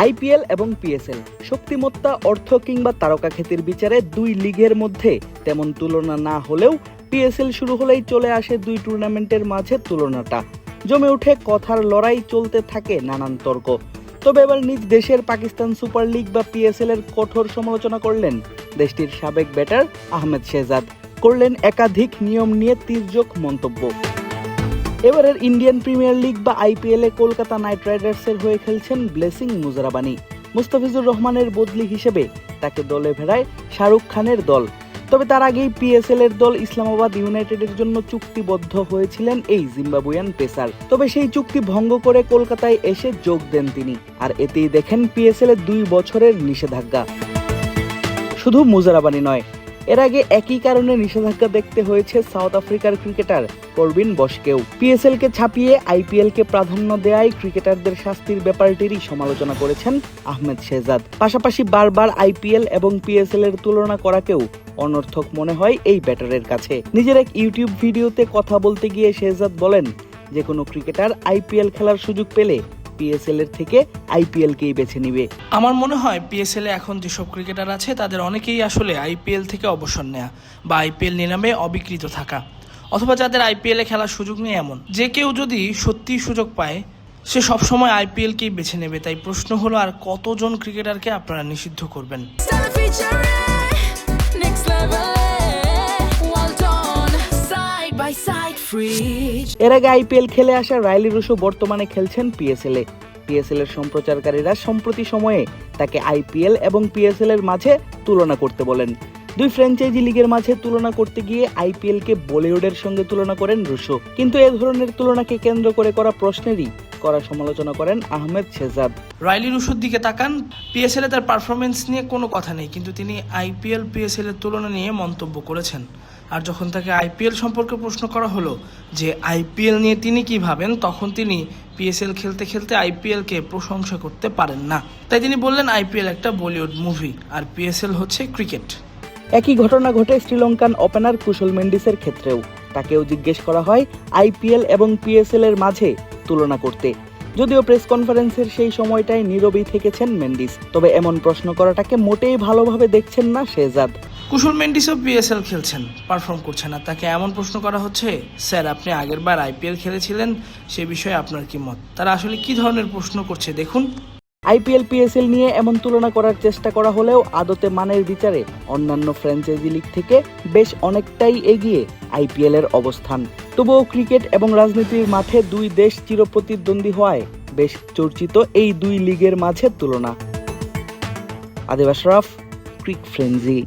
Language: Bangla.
আইপিএল এবং পিএসএল শক্তিমত্তা, অর্থ কিংবা তারকা খ্যাতির বিচারে দুই লিগের মধ্যে তেমন তুলনা না হলেও পিএসএল শুরু হলেই চলে আসে দুই টুর্নামেন্টের মাঝে তুলনাটা। জমে উঠে কথার লড়াই, চলতে থাকে নানান তর্ক। তবে এবার নিজ দেশের পাকিস্তান সুপার লিগ বা পিএসএল এর কঠোর সমালোচনা করলেন দেশটির সাবেক ব্যাটার আহমেদ শেহজাদ। করলেন একাধিক নিয়ম নিয়ে তির্যক মন্তব্য। এবারের ইন্ডিয়ান প্রিমিয়ার লিগ বা আইপিএল এ কলকাতা নাইট রাইডার্সের হয়ে খেলছেন ব্লেসিং মুজারাবানি। মুস্তাফিজুর রহমানের বদলি হিসেবে তাকে দলে ভেড়ায় শাহরুখ খানের দল। তবে তার আগেই পিএসএল এর দল ইসলামাবাদ ইউনাইটেডের জন্য চুক্তিবদ্ধ হয়েছিলেন এই জিম্বাবুয়ান পেসার। তবে সেই চুক্তি ভঙ্গ করে কলকাতায় এসে যোগ দেন তিনি, আর এতেই দেখেন পিএসএল এর 2 বছরের নিষেধাজ্ঞা। শুধু মুজারাবানি নয়, এর আগে একই কারণে নিষেধাজ্ঞা দেখতে হয়েছে সাউথ আফ্রিকার ক্রিকেটার করবিন বশকেও। পিএসএল কে ছাপিয়ে আইপিএল কে প্রাধান্য দেয়ায় ক্রিকেটারদের শাস্তির ব্যাপারটিরই সমালোচনা করেছেন আহমেদ শেহজাদ। পাশাপাশি বারবার আইপিএল এবং পিএসএল এর তুলনা করাকেও অনর্থক মনে হয় এই ব্যাটারের কাছে। নিজের এক ইউটিউব ভিডিওতে কথা বলতে গিয়ে শেহজাদ বলেন, যে কোনো ক্রিকেটার আইপিএল খেলার সুযোগ পেলে পিএসএল এর থেকে আইপিএল কেই বেছে নিবে। আমার মনে হয় পিএসএল এ এখন যেসব ক্রিকেটার আছে তাদের অনেকেই আসলে আইপিএল থেকে অবসর নেয়া বা আইপিএল নিলামে অবিকৃত থাকা, অথবা যাদের আইপিএল এ খেলার সুযোগ নেই এমন। যে কেউ যদি সত্যি সুযোগ পায় সে সবসময় আইপিএল কেই বেছে নেবে। তাই প্রশ্ন হলো, আর কতজন ক্রিকেটারকে আপনারা নিষিদ্ধ করবেন? এর আগে আইপিএল খেলে আসা রাইলি রুশো বর্তমানে খেলছেন পিএসএল এ। পিএসএল এর সম্প্রচারকারীরা সম্প্রতি সময়ে তাকে আইপিএল এবং পিএসএল এর মাঝে তুলনা করতে বলেন। দুই ফ্র্যাঞ্চাইজি লিগের মাঝে তুলনা করতে গিয়ে আইপিএল কে বলিউডের সঙ্গে তুলনা করেন রুশো। কিন্তু এ ধরনের তুলনাকে কেন্দ্র করে করা প্রশ্নেরই করা সমালোচনা করেন আহমেদ শেহজাদ। রাইলি রুশোর দিকে তাকান, পিএসএল এ তার পারফরমেন্স নিয়ে কোনো কথা নেই, কিন্তু তিনি আইপিএল পিএসএল এর তুলনা নিয়ে মন্তব্য করেছেন। আর যখন তাকে আইপিএল সম্পর্কে প্রশ্ন করা হলো যে আইপিএল নিয়ে তিনি কি ভাবেন, তখন তিনি পিএসএল খেলতে খেলতে আইপিএল কে প্রশংসা করতে পারেন না। তাই তিনি বললেন আইপিএল একটা বলিউড মুভি আর পিএসএল হচ্ছে ক্রিকেট। একই ঘটনা ঘটে শ্রীলঙ্কান ওপেনার কুশল মেন্ডিসের ক্ষেত্রেও। তাকেও জিজ্ঞেস করা হয় আইপিএল এবং পিএসএল এর মাঝে তুলনা করতে, যদিও প্রেস কনফারেন্সের সেই সময়টায় নীরবই থেকেছেন মেন্ডিস। তবে এমন প্রশ্ন করাটাকে মোটেই ভালোভাবে দেখছেন না শেহজাদ। কুশল মেন্ডিসও পিএসএল খেলছেন, পারফর্ম করছেন, আর তাকে এমন প্রশ্ন করা হচ্ছে, স্যার আপনি আগের বার আইপিএল খেলেছিলেন, সে বিষয়ে আপনার কি মত? তারা আসলে কি ধরনের প্রশ্ন করছে দেখুন। আইপিএল পিএসএল নিয়ে এমন তুলনা করার চেষ্টা করা হলেও আদতে মানের বিচারে অন্যান্য ফ্র্যাঞ্চাইজি লিগ থেকে বেশ অনেকটাই এগিয়ে আইপিএল এর অবস্থান। তবুও ক্রিকেট এবং রাজনীতির মাঠে দুই দেশ চিরপ্রতিদ্বন্দ্বী হওয়ায় বেশ চর্চিত এই দুই লিগের মাঝে তুলনা। আদিব আশরাফ, ক্রিক ফ্রেঞ্জি।